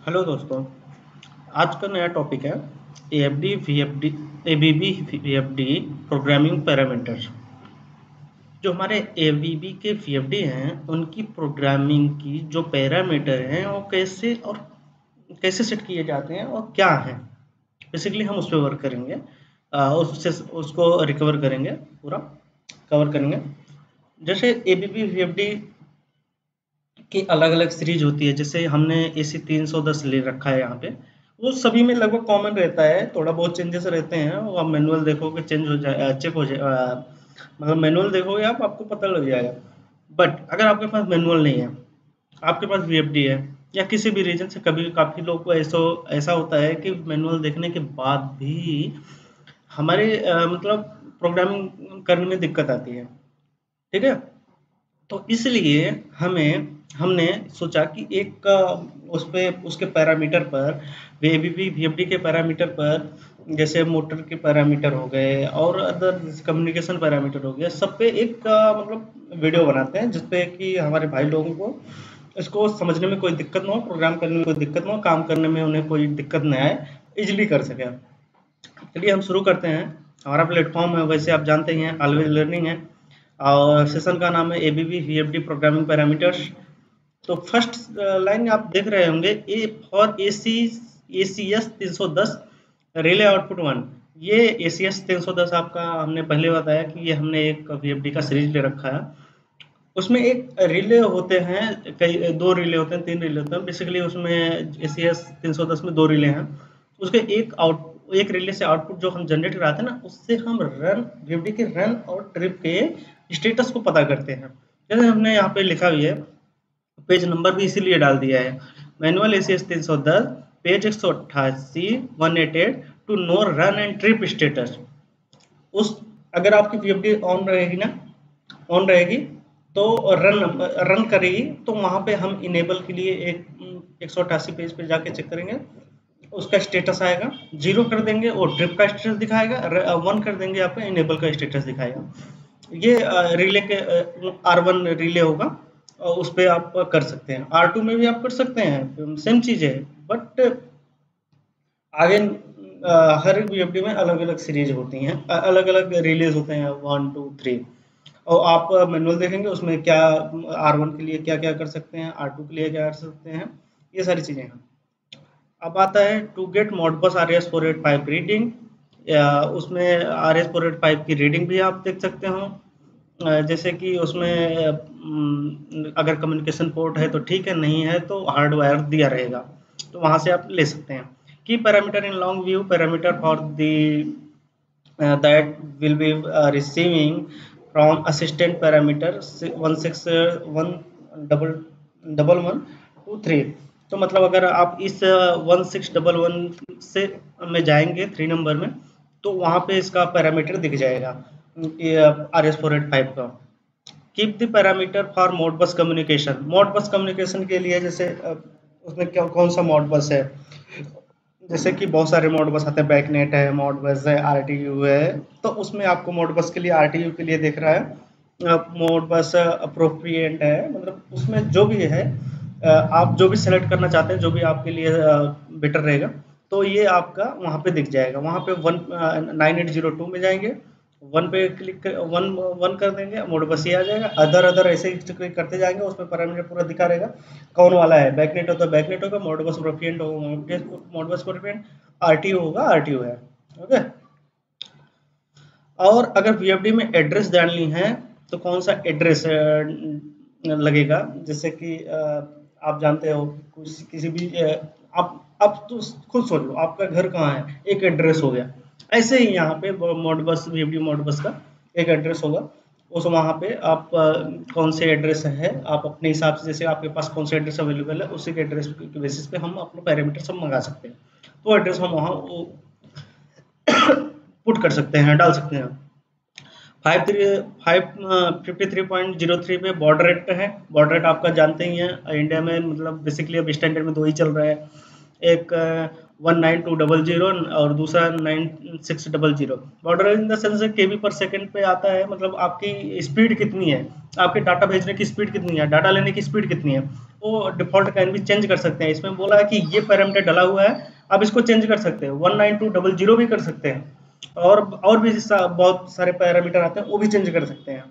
Hello दोस्तों। आज का नया टॉपिक है AfD VFD ABB VFD programming parameters. जो हमारे एबीबी के वीएफडी हैं उनकी प्रोग्रामिंग की जो पैरामीटर हैं वो कैसे सेट किए जाते हैं और क्या है। बेसिकली हम उस पर वर्क करेंगे, उससे उसको रिकवर करेंगे, पूरा कवर करेंगे। जैसे एबीबी वीएफडी की अलग-अलग सीरीज होती है। जैसे हमने एसी 310 ले रखा है यहाँ पे, वो सभी में लगभग कॉमन रहता है, थोड़ा बहुत चेंजेस रहते हैं। वो आप मैनुअल देखोगे चेंज हो जाए, चेक हो जाए, मतलब मैनुअल देखोगे आप, आपको पता लग जाएगा। बट अगर आपके पास मैनुअल नहीं है, आपके पास वीएफडी है, या किसी भी रीजन से कभी काफ़ी लोग को ऐसा होता है कि मैनुअल देखने के बाद भी हमारे मतलब प्रोग्रामिंग करने में दिक्कत आती है। ठीक है? तो इसलिए हमने सोचा कि एक उस पे उसके पैरामीटर पर एबीपी वीएफडी के पैरामीटर पर, जैसे मोटर के पैरामीटर हो गए और अदर कम्युनिकेशन पैरामीटर हो गया, सब पे एक मतलब वीडियो बनाते हैं जिसपे कि हमारे भाई लोगों को इसको समझने में कोई दिक्कत ना हो, प्रोग्राम करने में कोई दिक्कत ना हो, काम करने में उन्हें कोई दिक्कत न आए, इजीली कर सकें। चलिए हम शुरू करते हैं। हमारा प्लेटफॉर्म है, वैसे आप जानते ही हैं, ऑलवेज लर्निंग है, और सेशन का नाम है एबीबी वीएफडी प्रोग्रामिंग पैरामीटर्स। तो फर्स्ट लाइन आप देख रहे होंगे, A for ACS 310 relay output 1। ये एसीएस 310 आपका हमने पहले बताया कि ये हमने एक वीएफडी का सीरीज ले रखा है। उसमें एक रिले होते हैं, कई दो रिले होते हैं, तीन रिले होते हैं। बेसिकली उसमें एसीएस 310 में दो रिले हैं। उसके एक रिले से आउटपुट जो हम जनरेट कराते हैं ना, उससे हम रन वीएफडी के रन और ट्रिप के स्टेटस को पता करते हैं। जैसे हमने यहाँ पे लिखा हुआ है, पेज नंबर भी इसीलिए डाल दिया है, manual ACS 310 page 188 188 to no run and trip status. उस अगर आपकी वीएफडी ऑन रहेगी ना, ऑन रहेगी तो रन रन करेगी, तो वहाँ पे हम इनेबल के लिए एक 188 पेज पे जाके चेक करेंगे, उसका स्टेटस आएगा। जीरो कर देंगे और ट्रिप का स्टेटस दिखाएगा, वन कर देंगे आपका इनेबल का स्टेटस दिखाएगा। ये रिले के R1 रिले होगा, और उस पर आप कर सकते हैं। R2 में भी आप कर सकते हैं, सेम चीज़ है। बट आगे हर एक वीएफडी में अलग अलग सीरीज होती हैं, अलग अलग रिलेज होते हैं, 1 2 3। और आप मैनुअल देखेंगे उसमें क्या R1 के लिए क्या क्या कर सकते हैं, R2 के लिए क्या कर सकते हैं, ये सारी चीज़ें हैं। अब आता है to get Modbus RS485 reading, या उसमें RS485 की रीडिंग भी आप देख सकते हो। जैसे कि उसमें अगर कम्युनिकेशन पोर्ट है तो ठीक है, नहीं है तो हार्डवायर दिया रहेगा, तो वहाँ से आप ले सकते हैं। की parameter in long view parameter for the that will be receiving from assistant parameter 1611123। तो मतलब अगर आप इस 1611 से में जाएंगे 3 नंबर में, तो वहाँ पे इसका पैरामीटर दिख जाएगा, RS485 का। Keep the parameter for Modbus communication. Modbus communication के लिए जैसे उसमें क्या कौन सा मोडबस है, जैसे कि बहुत सारे मोडबस आते हैं, बैकनेट है, मोडबस है, आरटीयू है। तो उसमें आपको मोडबस के लिए, आरटीयू के लिए दिख रहा है मोडबस अप्रोप्रिएट है, मतलब उसमें जो भी है आप जो भी सेलेक्ट करना चाहते हैं, जो भी आपके लिए बेटर रहेगा, तो ये आपका वहाँ पे दिख जाएगा। वहाँ पे 9802 में जाएंगे, वन पे क्लिक कर वन वन कर देंगे, मोडबस ये आ जाएगा। अदर ऐसे ही क्लिक करते जाएंगे, उसमें पैरामीटर पूरा दिखा रहेगा कौन वाला है। बैकनेट हो तो बैकनेट होगा, मोडबस प्रोफिएंट होगा मोडबस प्रोफिएंट, आरटीयू होगा आरटीयू है। ओके। और अगर वीएफडी में एड्रेस डालनी है तो कौन सा एड्रेस लगेगा, जैसे कि आप जानते हो किसी भी आप तो खुद सोच लो आपका घर कहाँ है, एक एड्रेस हो गया। ऐसे ही यहाँ पे मोडबस वीएफडी मोडबस का एक एड्रेस होगा, उस वहाँ पे आप कौन से एड्रेस है, आप अपने हिसाब से, जैसे आपके पास कौन सा एड्रेस अवेलेबल है, उसी के एड्रेस के बेसिस पे हम अपना पैरामीटर सब मंगा सकते हैं। तो एड्रेस हम वहाँ पुट कर सकते हैं, डाल सकते हैं। 53.03 पे बॉर्डर रेट है। बॉर्डर रेट आपका जानते ही हैं, इंडिया में मतलब बेसिकली अब स्टैंडर्ड में 2 ही चल रहा है, एक 19200 और दूसरा 9600। बॉर्डर इन द सेंस केबी पर सेकंड पे आता है, मतलब आपकी स्पीड कितनी है, आपके डाटा भेजने की स्पीड कितनी है, डाटा लेने की स्पीड कितनी है, वो डिफॉल्ट कैन भी चेंज कर सकते हैं। इसमें बोला है कि ये पैरामीटर डला हुआ है, आप इसको चेंज कर सकते हैं, 19200 भी कर सकते हैं, और भी बहुत सारे पैरामीटर आते हैं, वो भी चेंज कर सकते हैं।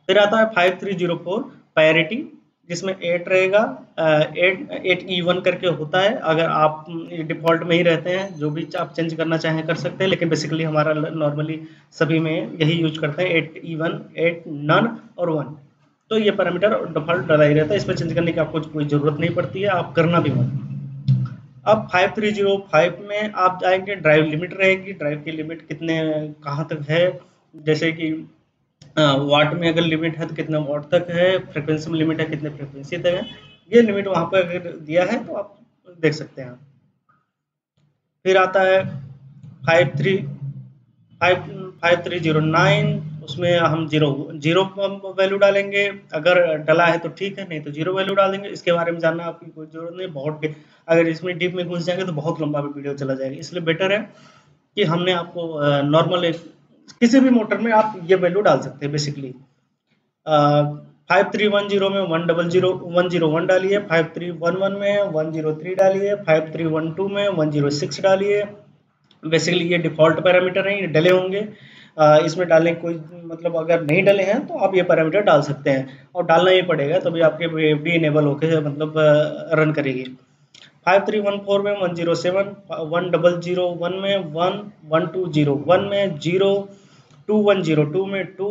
फिर आता है 5304 पैरिटी, जिसमें 8 रहेगा, 8E1 करके होता है। अगर आप डिफ़ॉल्ट में ही रहते हैं, जो भी आप चेंज करना चाहें कर सकते हैं, लेकिन बेसिकली हमारा नॉर्मली सभी में यही यूज करते हैं, 8E1, 8 नन और 1। तो ये पैरामीटर डिफ़ॉल्ट डला ही रहता है, इसमें चेंज करने की आपको कोई ज़रूरत नहीं पड़ती है, आप करना भी मत। अब 5305 में आप जाएंगे, ड्राइव लिमिट रहेगी, ड्राइव की लिमिट कितने कहाँ तक है, जैसे कि वाट में अगर लिमिट है तो कितना वाट तक है, फ्रिक्वेंसी में लिमिट है कितने फ्रिक्वेंसी तक है, ये लिमिट वहाँ पर अगर दिया है तो आप देख सकते हैं। फिर आता है 5309, उसमें हम जीरो जीरो वैल्यू डालेंगे, अगर डला है तो ठीक है, नहीं तो जीरो वैल्यू डाल देंगे। इसके बारे में जानना आपकी कोई जरूरत नहीं, बहुत अगर इसमें डीप में घुस जाएंगे तो बहुत लंबा वीडियो चला जाएगा, इसलिए बेटर है कि हमने आपको नॉर्मल एक किसी भी मोटर में आप ये वैल्यू डाल सकते हैं बेसिकली। 5310 में 100 101 डालिए, 5311 में 103 डालिए, 5312 में 106 डालिए। बेसिकली ये डिफ़ॉल्ट पैरामीटर हैं, ये डले होंगे, इसमें डालने कोई मतलब अगर नहीं डले हैं तो आप ये पैरामीटर डाल सकते हैं, और डालना ही पड़ेगा तभी आपके एफडी इनेबल होकर मतलब रन करेगी। 5314 में 107, 1001 में 1, 1201 में 0, 2102 में 2,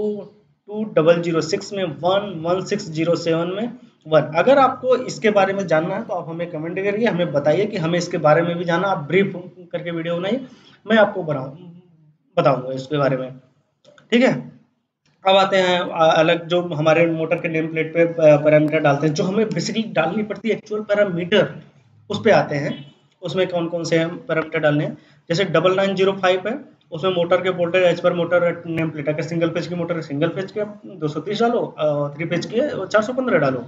2006 में 1, 1607 में 1। अगर आपको इसके बारे में जानना है तो आप हमें कमेंट करिए, हमें बताइए कि हमें इसके बारे में भी जानना, आप ब्रीफ करके वीडियो बनाइए, मैं आपको बताऊंगा इसके बारे में, ठीक है। अब आते हैं अलग जो हमारे मोटर के नेम प्लेट पे पैरामीटर डालते हैं, जो हमें बेसिकली डालनी पड़ती है एक्चुअल पैरामीटर, उस पे आते हैं। उसमें कौन कौन से हम पैरामीटर डालने हैं, जैसे 9905 है, उसमें मोटर के वोल्टेज एज पर मोटर नेम प्लेट, अगर सिंगल पेज की मोटर है सिंगल पेज के 230 डालो, 3 पेज की 415 डालो।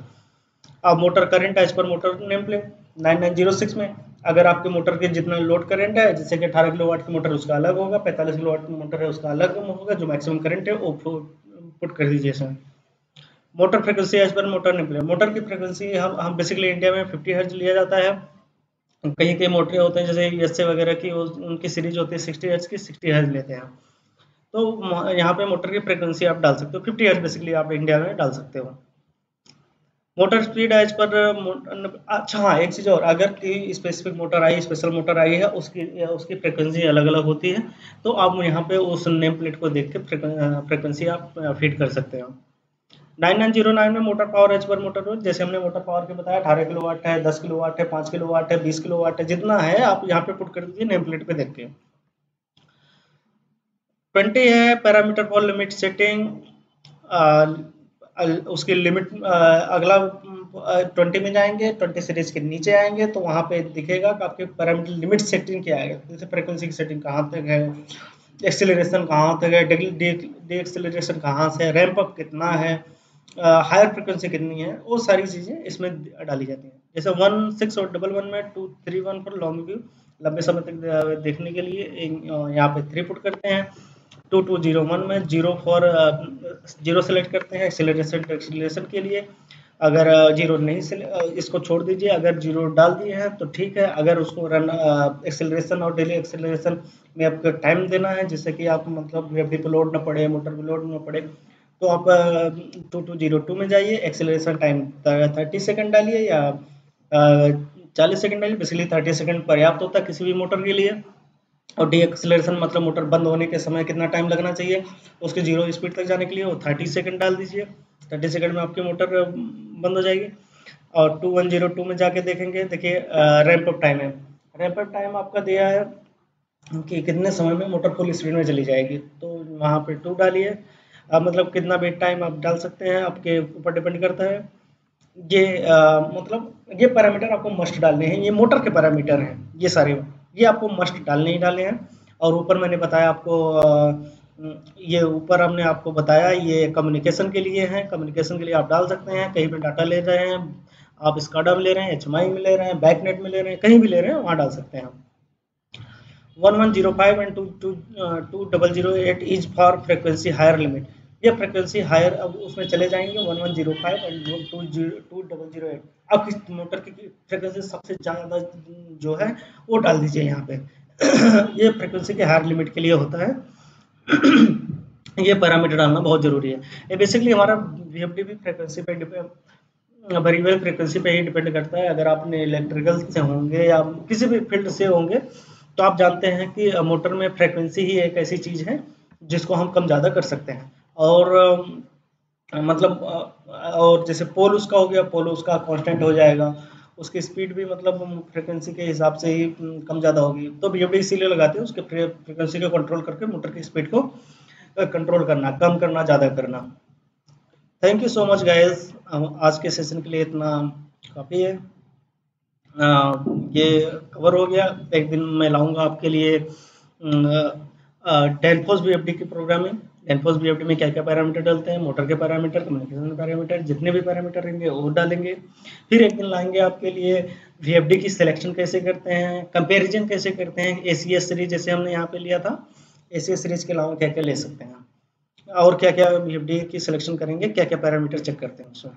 अब मोटर करंट एज पर मोटर नेम प्लेट 9906 में, अगर आपके मोटर के जितना लोड करंट है, जैसे कि 18 किलोवाट की मोटर उसका अलग होगा, 45 किलोवाट की मोटर है उसका अलग होगा, जो मैक्सिमम करंट है वो पुट कर दीजिए इसमें। मोटर फ्रिक्वेंसी एज पर मोटर नेम प्लेट, मोटर की फ्रिक्वेंसी हम बेसिकली इंडिया में 50 हर्ट्ज लिया जाता है, कहीं कहीं मोटरें होते हैं जैसे यूएसए वगैरह की, उनकी सीरीज होती है 60 हर्ट्ज की, 60 हर्ट्ज लेते हैं। तो यहाँ पे मोटर की फ्रिक्वेंसी आप डाल सकते हो 50 हर्ट्ज, बेसिकली आप इंडिया में डाल सकते हो। मोटर स्पीड एज पर अच्छा हाँ, एक चीज़ और, अगर कोई स्पेसिफिक मोटर आई, स्पेशल मोटर आई है, उसकी फ्रिक्वेंसी अलग अलग होती है, तो आप यहाँ पे उस नेम प्लेट को देख के फ्रिक्वेंसी आप फीड कर सकते हो। 9909 में मोटर पावर एज पर मोटर, जैसे हमने मोटर पावर के बताया 18 किलोवाट है, 10 किलोवाट है, 5 किलोवाट है, 20 किलोवाट है, जितना है आप यहाँ पे पुट कर दीजिए नेम प्लेट पे देख के। 20 है पैरामीटर फॉर लिमिट सेटिंग, उसकी लिमिट अगला 20 में जाएंगे, 20 सीरीज के नीचे आएंगे तो वहाँ पे दिखेगा कि आपके पैरामीटर लिमिट सेटिंग क्या है, जैसे फ्रिक्वेंसी की सेटिंग कहाँ तक है, एक्सेलरेशन कहाँ तक है, डी एक्सेलरेशन कहाँ से, रैंप अप कितना है, हायर फ्रिक्वेंसी कितनी है, वो सारी चीज़ें इसमें डाली जाती हैं। जैसे 16 और 11 में 231 पर लॉन्ग व्यू लंबे समय तक देखने के लिए यहाँ पे 3 पुट करते हैं। 2201 में 0 फॉर 0 सेलेक्ट करते हैं एक्सेलरेशन के लिए, अगर 0 नहीं इसको छोड़ दीजिए, अगर 0 डाल दिए हैं तो ठीक है, अगर उसको रन एक्सेलरेशन और डेली एक्सेलरेशन में आपको टाइम देना है, जिससे कि आप मतलब वीएफडी पे लोड ना पड़े, मोटर पे लोड ना पड़े, तो आप 2202 में जाइए, एक्सेलरेशन टाइम 30 सेकंड डालिए या 40 सेकंड डालिए, बेसिकली 30 सेकंड पर्याप्त होता है किसी भी मोटर के लिए। और डी एक्सेलरेशन मतलब मोटर बंद होने के समय कितना टाइम लगना चाहिए उसके 0 स्पीड तक जाने के लिए, वो 30 सेकंड डाल दीजिए, 30 सेकंड में आपकी मोटर बंद हो जाएगी। और 2102 में जाके देखेंगे, देखिए रैंप अप टाइम है, रैंप अप टाइम आपका दिया है कि कितने समय में मोटर फुल स्पीड में चली जाएगी, तो वहाँ पे 2 डालिए, मतलब कितना वेट टाइम आप डाल सकते हैं आपके ऊपर डिपेंड करता है। ये मतलब ये पैरामीटर आपको मस्ट डालने हैं, ये मोटर के पैरामीटर हैं ये सारे, ये आपको मस्ट डालने ही डाले हैं। और ऊपर मैंने बताया आपको ये ऊपर हमने आपको बताया ये कम्युनिकेशन के लिए है, कम्युनिकेशन के लिए आप डाल सकते हैं, कहीं पे डाटा ले रहे हैं आप स्काडा में ले रहे हैं, HMI में ले रहे हैं, बैकनेट में ले रहे हैं, कहीं भी ले रहे हैं वहाँ डाल सकते हैं आप। 1105 and 2008 is for frequency higher limit, ये फ्रिक्वेंसी हायर, अब उसमें चले जाएंगे 1105 एंड 2008, अब किस मोटर की फ्रिक्वेंसी सबसे ज़्यादा जो है वो डाल दीजिए यहाँ पे। ये फ्रिक्वेंसी के हायर लिमिट के लिए होता है। ये पैरामीटर डालना बहुत ज़रूरी है। ये बेसिकली हमारा VFD भी फ्रिक्वेंसी पे वेरिएबल फ्रिक्वेंसी पे ही डिपेंड करता है। अगर आपने इलेक्ट्रिकल से होंगे या किसी भी फील्ड से होंगे तो आप जानते हैं कि मोटर में फ्रिक्वेंसी ही एक ऐसी चीज़ है जिसको हम कम ज़्यादा कर सकते हैं। और मतलब और जैसे पोल उसका हो गया, पोल उसका कांस्टेंट हो जाएगा, उसकी स्पीड भी मतलब फ्रिक्वेंसी के हिसाब से ही कम ज़्यादा होगी। तो VFD इसीलिए लगाते हैं, उसके फ्रिक्वेंसी को कंट्रोल करके मोटर की स्पीड को कंट्रोल करना, कम करना, ज़्यादा करना। Thank you so much guys, आज के सेशन के लिए इतना काफ़ी है। ये कवर हो गया। एक दिन मैं लाऊंगा आपके लिए डेनफोस VFD की प्रोग्रामिंग। डेनफोस VFD में क्या क्या पैरामीटर डालते हैं, मोटर के पैरामीटर, कम्युनिकेशन पैरामीटर, जितने भी पैरामीटर रहेंगे वो डालेंगे। फिर एक दिन लाएंगे आपके लिए VFD की सिलेक्शन कैसे करते हैं, कंपेरिजन कैसे करते हैं, ACS सीरीज जैसे हमने यहाँ पे लिया था, ACS सीरीज के अलावा क्या क्या ले सकते हैं, और क्या क्या VFD की सिलेक्शन करेंगे, क्या क्या पैरामीटर चेक करते हैं उसमें।